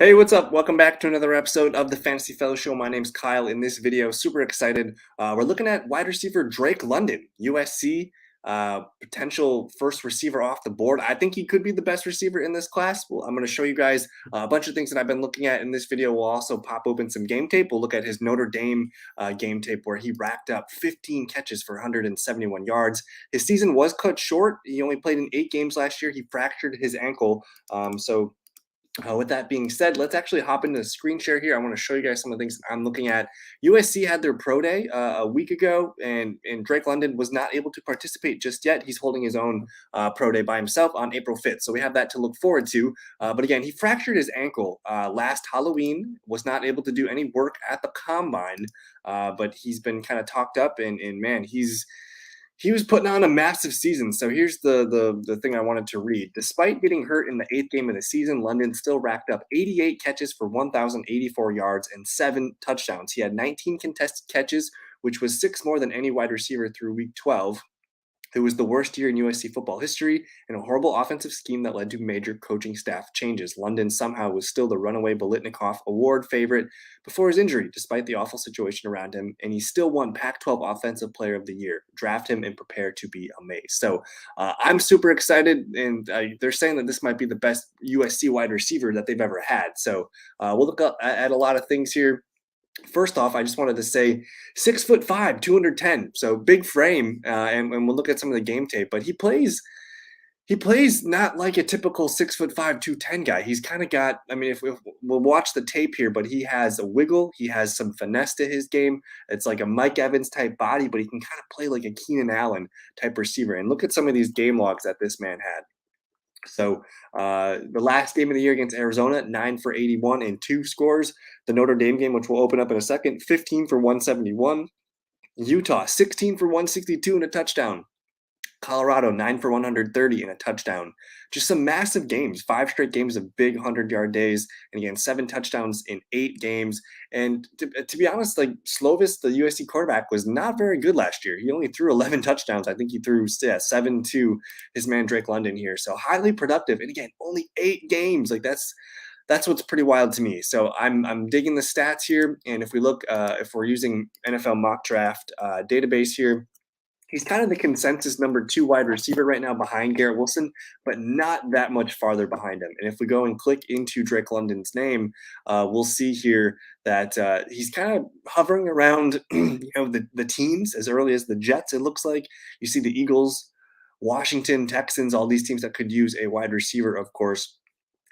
Hey, what's up? Welcome back to another episode of the Fantasy Fellow Show. My name's Kyle. In this video, super excited. We're looking at wide receiver Drake London, USC, potential first receiver off the board. I think he could be the best receiver in this class. Well, I'm going to show you guys a bunch of things that I've been looking at in this video. We'll also pop open some game tape. We'll look at his Notre Dame game tape where he racked up 15 catches for 171 yards. His season was cut short. He only played in 8 games last year. He fractured his ankle. With that being said, let's actually hop into the screen share here. I want to show you guys some of the things I'm looking at. USC had their pro day a week ago, and Drake London was not able to participate just yet. He's holding his own pro day by himself on April 5th. So we have that to look forward to. But again, he fractured his ankle last Halloween, was not able to do any work at the combine, but he's been kind of talked up, and man, he was putting on a massive season. So here's the thing I wanted to read. Despite getting hurt in the 8th game of the season, London still racked up 88 catches for 1,084 yards and 7 touchdowns. He had 19 contested catches, which was 6 more than any wide receiver through week 12. It was the worst year in USC football history and a horrible offensive scheme that led to major coaching staff changes. London somehow was still the runaway Bolitnikoff Award favorite before his injury, despite the awful situation around him, and he still won Pac-12 Offensive Player of the Year. Draft him and prepare to be amazed. So I'm super excited, and they're saying that this might be the best USC wide receiver that they've ever had. So we'll look at a lot of things here. First off, I just wanted to say 6'5", 210, so big frame, and we'll look at some of the game tape. But he plays not like a typical 6'5", 210 guy. He's kind of got. I mean, if we'll watch the tape here, but he has a wiggle. He has some finesse to his game. It's like a Mike Evans type body, but he can kind of play like a Keenan Allen type receiver. And look at some of these game logs that this man had. So the last game of the year against Arizona, 9 for 81 and 2 scores. The Notre Dame game, which we'll open up in a second, 15 for 171. Utah, 16 for 162 and a touchdown. Colorado, 9 for 130 and a touchdown. Just some massive games, 5 straight games of big 100-yard days. And again, 7 touchdowns in 8 games. And to be honest, like Slovis, the USC quarterback, was not very good last year. He only threw 11 touchdowns. I think he threw 7 to his man Drake London here. So highly productive. And again, only 8 games. Like that's what's pretty wild to me. So I'm digging the stats here. And if we look, if we're using NFL mock draft database here, he's kind of the consensus number 2 wide receiver right now behind Garrett Wilson, but not that much farther behind him. And if we go and click into Drake London's name, we'll see here that he's kind of hovering around, the teams as early as the Jets. It looks like you see the Eagles, Washington, Texans, all these teams that could use a wide receiver, of course.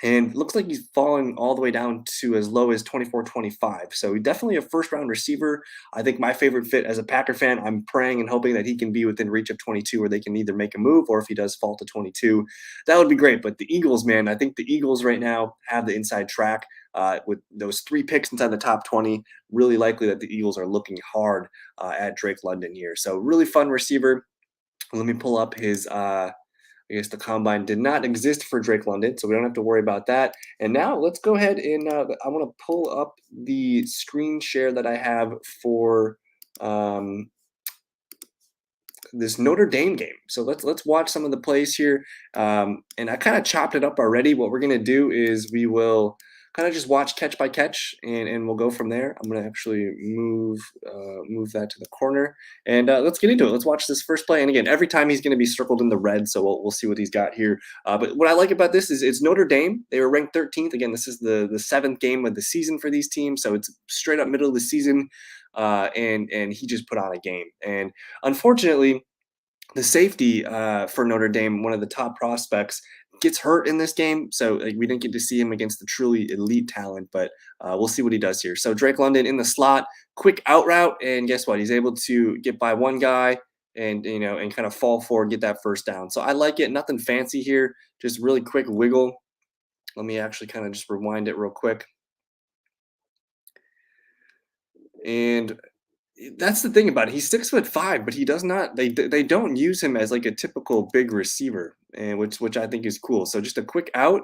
And looks like he's falling all the way down to as low as 24, 25. So definitely a first-round receiver. I think my favorite fit as a Packer fan, I'm praying and hoping that he can be within reach of 22 where they can either make a move or if he does fall to 22, that would be great. But the Eagles, man, I think the Eagles right now have the inside track with those 3 picks inside the top 20. Really likely that the Eagles are looking hard at Drake London here. So really fun receiver. Let me pull up his I guess the combine did not exist for Drake London, so we don't have to worry about that. And now let's go ahead and I want to pull up the screen share that I have for this Notre Dame game. So let's watch some of the plays here. And I kind of chopped it up already. What we're gonna do is we will kind of just watch catch by catch, and we'll go from there. I'm gonna actually move that to the corner, and let's get into it. Let's watch this first play. And again, every time he's gonna be circled in the red, so we'll see what he's got here. But what I like about this is it's Notre Dame. They were ranked 13th. Again, this is the 7th game of the season for these teams, so it's straight up middle of the season. And he just put on a game. And unfortunately, the safety for Notre Dame, one of the top prospects, gets hurt in this game. So we didn't get to see him against the truly elite talent, but we'll see what he does here. So Drake London in the slot, quick out route, and guess what? He's able to get by one guy and and kind of fall forward, get that first down. So I like it. Nothing fancy here, just really quick wiggle. Let me actually kind of just rewind it real quick. And that's the thing about it. He's 6'5", but he does not. They don't use him as like a typical big receiver, and which I think is cool. So just a quick out,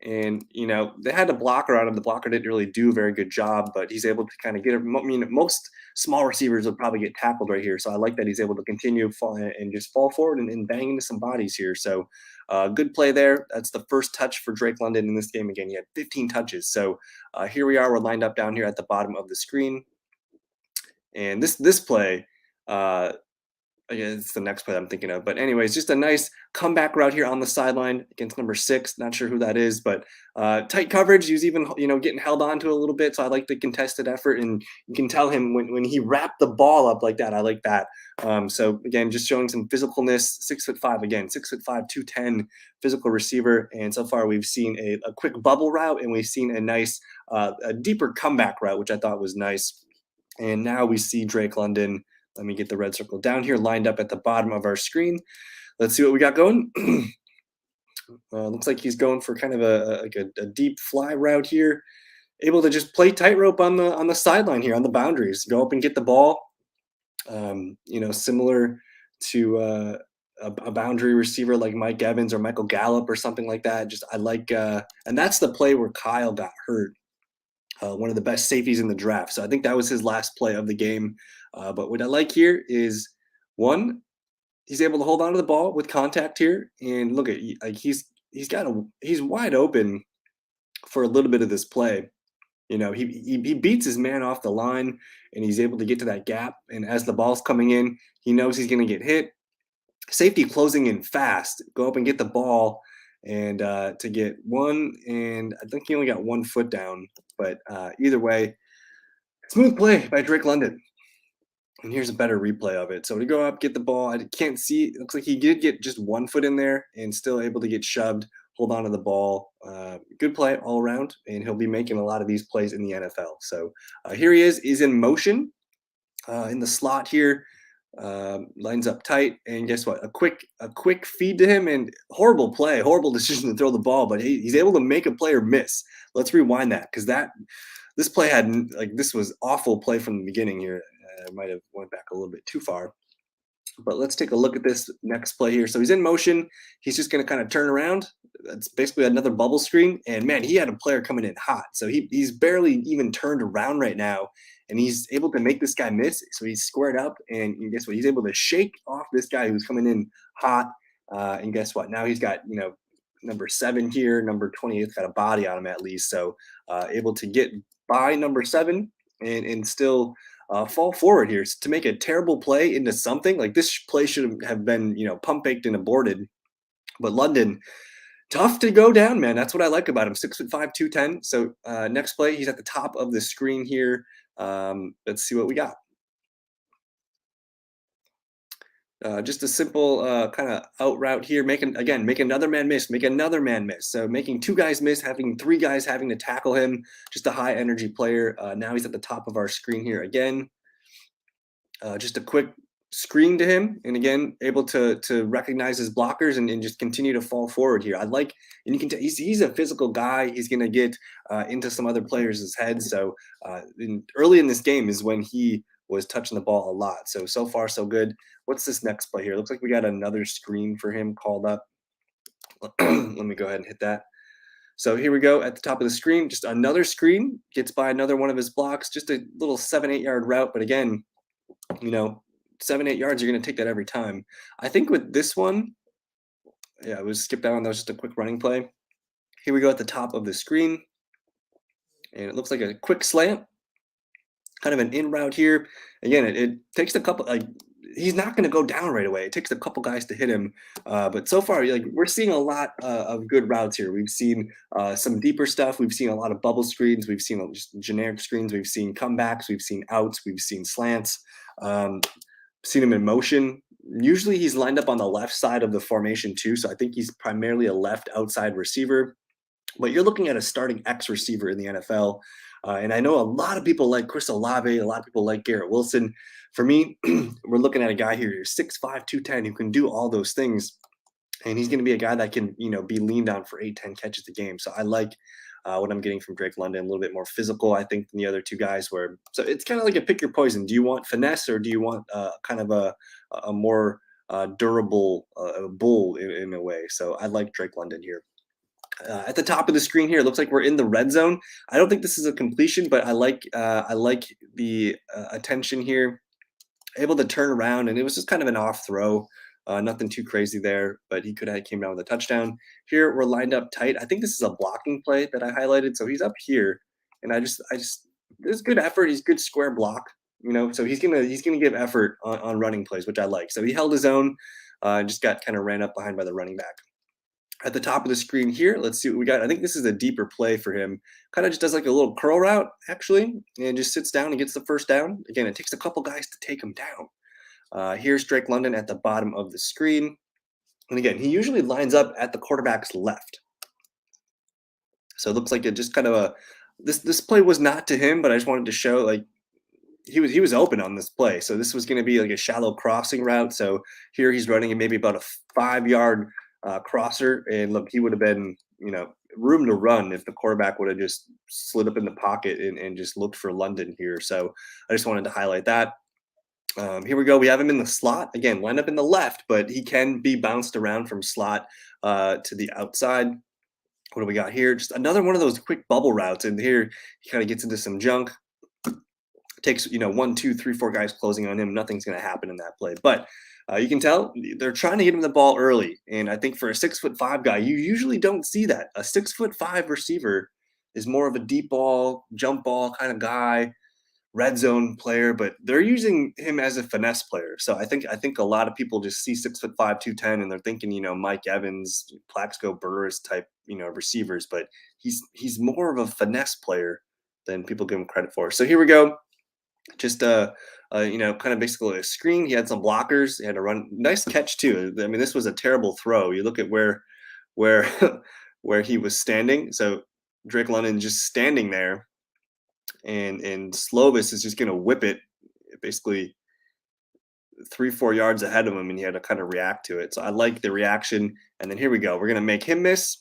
And they had a blocker on him. The blocker didn't really do a very good job, but he's able to kind of get him. I mean, most small receivers would probably get tackled right here, so I like that he's able to continue fall and just fall forward and bang into some bodies here. So good play there. That's the first touch for Drake London in this game. Again, he had 15 touches. So here we are. We're lined up down here at the bottom of the screen, and this play. Yeah, it's the next play I'm thinking of. But anyways, just a nice comeback route here on the sideline against number 6. Not sure who that is, but tight coverage. He was even getting held onto a little bit. So I like the contested effort, and you can tell him when he wrapped the ball up like that. I like that. So again, just showing some physicalness. 6'5" again, 6'5", 210 physical receiver. And so far we've seen a quick bubble route, and we've seen a nice a deeper comeback route, which I thought was nice. And now we see Drake London. Let me get the red circle down here, lined up at the bottom of our screen. Let's see what we got going. Looks like he's going for kind of a deep fly route here. Able to just play tightrope on the sideline here, on the boundaries. Go up and get the ball. Similar to a boundary receiver like Mike Evans or Michael Gallup or something like that. Just I like, and that's the play where Kyle got hurt. One of the best safeties in the draft. So I think that was his last play of the game. But what I like here is, one, he's able to hold on to the ball with contact here, and look at like he's wide open for a little bit of this play. He beats his man off the line, and he's able to get to that gap. And as the ball's coming in, he knows he's going to get hit. Safety closing in fast. Go up and get the ball, and to get one. And I think he only got 1 foot down. But either way, smooth play by Drake London. And here's a better replay of it. So to go up, get the ball, I can't see. It looks like he did get just 1 foot in there and still able to get shoved, hold on to the ball. Good play all around, and he'll be making a lot of these plays in the NFL. So here he is. He's in motion in the slot here. Lines up tight, and guess what? A quick feed to him, and horrible play, horrible decision to throw the ball, but he's able to make a player miss. Let's rewind that, because this play this was awful play from the beginning here. I might have went back a little bit too far. But let's take a look at this next play here. So he's in motion. He's just going to kind of turn around. That's basically another bubble screen. And man, he had a player coming in hot. So he's barely even turned around right now. And he's able to make this guy miss. So he's squared up. And guess what? He's able to shake off this guy who's coming in hot. And guess what? Now he's got, number 7 here. Number 28's got a body on him at least. So able to get by number 7 and still fall forward here to make a terrible play into something. Like, this play should have been, pump faked and aborted. But London, tough to go down, man. That's what I like about him. 6'5", 210. So next play, he's at the top of the screen here. Let's see what we got. Just a simple kind of out route here. Make another man miss. Make another man miss. So making 2 guys miss, having 3 guys having to tackle him. Just a high energy player. Now he's at the top of our screen here again. Just a quick screen to him, and again able to recognize his blockers and just continue to fall forward here. And you can tell he's a physical guy. He's going to get into some other players' heads. So early in this game is when he was touching the ball a lot. So far so good. What's this next play here? Looks like we got another screen for him called up. Let me go ahead and hit that. So here we go at the top of the screen. Just another screen, gets by another one of his blocks. Just a little 7-8 yard route, but again, 7-8 yards, you're going to take that every time. I think with this one, yeah, it was skipped down. That was just a quick running play. Here we go at the top of the screen, and it looks like a quick slant, kind of an in route here. Again, it takes a couple. He's not going to go down right away. It takes a couple guys to hit him. But so far, we're seeing a lot of good routes here. We've seen some deeper stuff. We've seen a lot of bubble screens. We've seen just generic screens. We've seen comebacks. We've seen outs. We've seen slants. Seen him in motion. Usually he's lined up on the left side of the formation too. So I think he's primarily a left outside receiver. But you're looking at a starting X receiver in the NFL. And I know a lot of people like Chris Olave. A lot of people like Garrett Wilson. For me, we're looking at a guy here who's 6'5", 210, who can do all those things. And he's going to be a guy that can, be leaned on for 8-10 catches a game. So I like what I'm getting from Drake London, a little bit more physical, I think, than the other 2 guys. So it's kind of like a pick your poison. Do you want finesse, or do you want kind of a more durable bull in a way? So I like Drake London here. At the top of the screen here, it looks like we're in the red zone. I don't think this is a completion, but I like the attention here. Able to turn around, and it was just kind of an off throw. Nothing too crazy there, but he could have came down with a touchdown. Here we're lined up tight. I think this is a blocking play that I highlighted. So he's up here, and I just there's good effort. He's good square block, So he's gonna give effort on running plays, which I like. So he held his own, just got kind of ran up behind by the running back. At the top of the screen here, let's see what we got. I think this is a deeper play for him. Kind of just does like a little curl route, actually, and just sits down and gets the first down. Again, it takes a couple guys to take him down. Here's Drake London at the bottom of the screen. And again, he usually lines up at the quarterback's left. So it looks like it just kind of this play was not to him, but I just wanted to show like he was open on this play. So this was going to be like a shallow crossing route. So here he's running in maybe about a 5-yard crosser, and look, he would have been room to run if the quarterback would have just slid up in the pocket and just looked for London here. So I just wanted to highlight that. Here we go. We have him in the slot again, lined up in the left, but he can be bounced around from slot to the outside. What do we got here? Just another one of those quick bubble routes, and here he kind of gets into some junk. Takes 1, 2, 3, 4 guys closing on him. Nothing's going to happen in that play, but you can tell they're trying to get him the ball early. And I think for a 6'5" guy, you usually don't see that. A 6'5" receiver is more of a deep ball, jump ball kind of guy, red zone player, but they're using him as a finesse player. So I think a lot of people just see 6'5", 210, and they're thinking, Mike Evans, Plaxico Burris type, receivers, but he's more of a finesse player than people give him credit for. So here we go. Just kind of basically a screen. He had some blockers. He had to run. Nice catch too. I mean, this was a terrible throw. You look at where where he was standing. So Drake London just standing there, and Slovis is just going to whip it, basically 3-4 yards ahead of him, and he had to kind of react to it. So I like the reaction. And then here we go. We're going to make him miss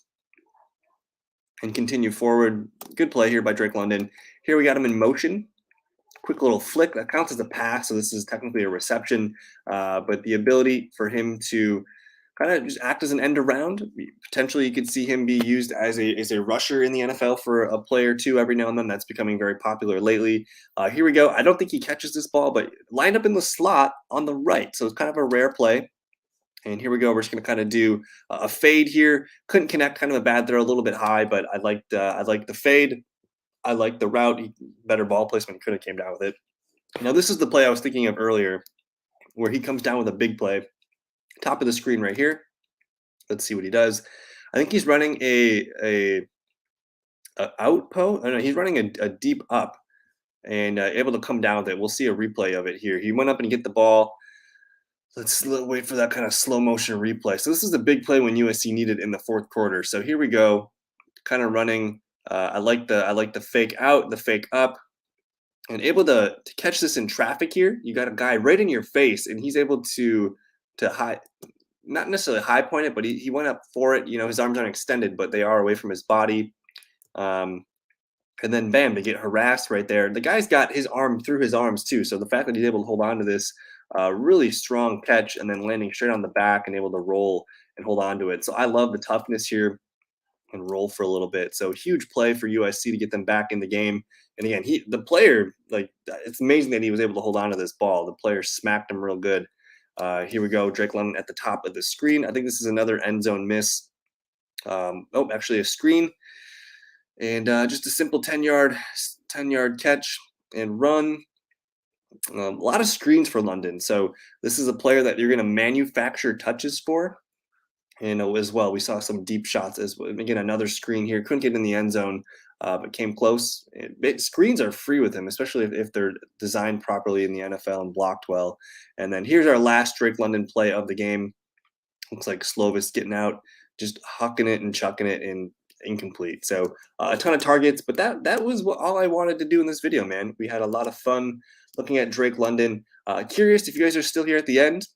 and continue forward. Good play here by Drake London. Here we got him in motion. Quick little flick that counts as a pass, so this is technically a reception, but the ability for him to kind of just act as an end around. Potentially, you could see him be used as a rusher in the NFL for a play or two every now and then. That's becoming very popular lately. Here we go. I don't think he catches this ball, but lined up in the slot on the right, so it's kind of a rare play. And here we go. We're just going to kind of do a fade here. Couldn't connect, kind of a bad throw, a little bit high, but I liked the fade. I like the route. Better ball placement. He could have came down with it. Now, this is the play I was thinking of earlier, where he comes down with a big play. Top of the screen right here. Let's see what he does. I think he's running a out post. No, he's running a deep up and able to come down with it. We'll see a replay of it here. He went up and get the ball. Let's wait for that kind of slow motion replay. So this is a big play when USC needed in the fourth quarter. So here we go, kind of running. I like the fake out, the fake up, and able to catch this in traffic here. You got a guy right in your face, and he's able to high, not necessarily high point it, but he went up for it. His arms aren't extended, but they are away from his body. And then bam, they get harassed right there. The guy's got his arm through his arms too. So the fact that he's able to hold on to this really strong catch and then landing straight on the back and able to roll and hold on to it. So I love the toughness here and roll for a little bit. So huge play for USC to get them back in the game. And again, the player, it's amazing that he was able to hold on to this ball. The player smacked him real good. Here we go. Drake London at the top of the screen. I think this is another end zone miss. Actually a screen. And just a simple 10-yard catch and run. A lot of screens for London. So this is a player that you're going to manufacture touches for. And as well, we saw some deep shots as well. Again, another screen here. Couldn't get in the end zone, but came close. Screens are free with him, especially if they're designed properly in the NFL and blocked well. And then here's our last Drake London play of the game. Looks like Slovis getting out, just hucking it and chucking it and incomplete. So a ton of targets, but that was all I wanted to do in this video, man. We had a lot of fun looking at Drake London. Curious if you guys are still here at the end.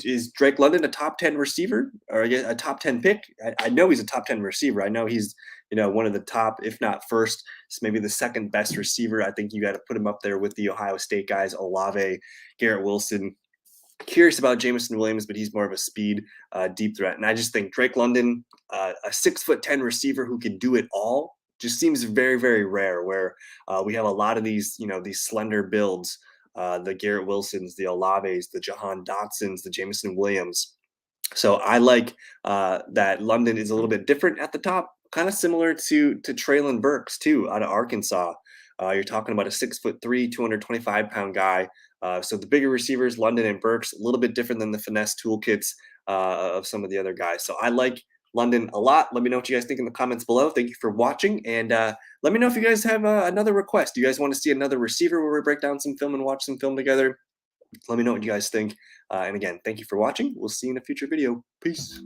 Is Drake London a top 10 receiver or a top 10 pick? I know he's a top 10 receiver. I know he's, one of the top, if not first, maybe the second best receiver. I think you got to put him up there with the Ohio State guys, Olave, Garrett Wilson. curious about Jameson Williams, but he's more of a speed deep threat. And I just think Drake London, a 6'10" receiver who can do it all, just seems very, very rare. Where we have a lot of these, these slender builds, the Garrett Wilsons, the Olaves, the Jahan Dotsons, the Jameson Williams. So I like that London is a little bit different at the top, kind of similar to Traylon Burks too, out of Arkansas. You're talking about a 6'3", 225-pound guy. So the bigger receivers, London and Burks, a little bit different than the finesse toolkits of some of the other guys. So I like London a lot. Let me know what you guys think in the comments below. Thank you for watching, and let me know if you guys have another request. Do you guys want to see another receiver where we break down some film and watch some film together? Let me know what you guys think. And again, thank you for watching. We'll see you in a future video. Peace.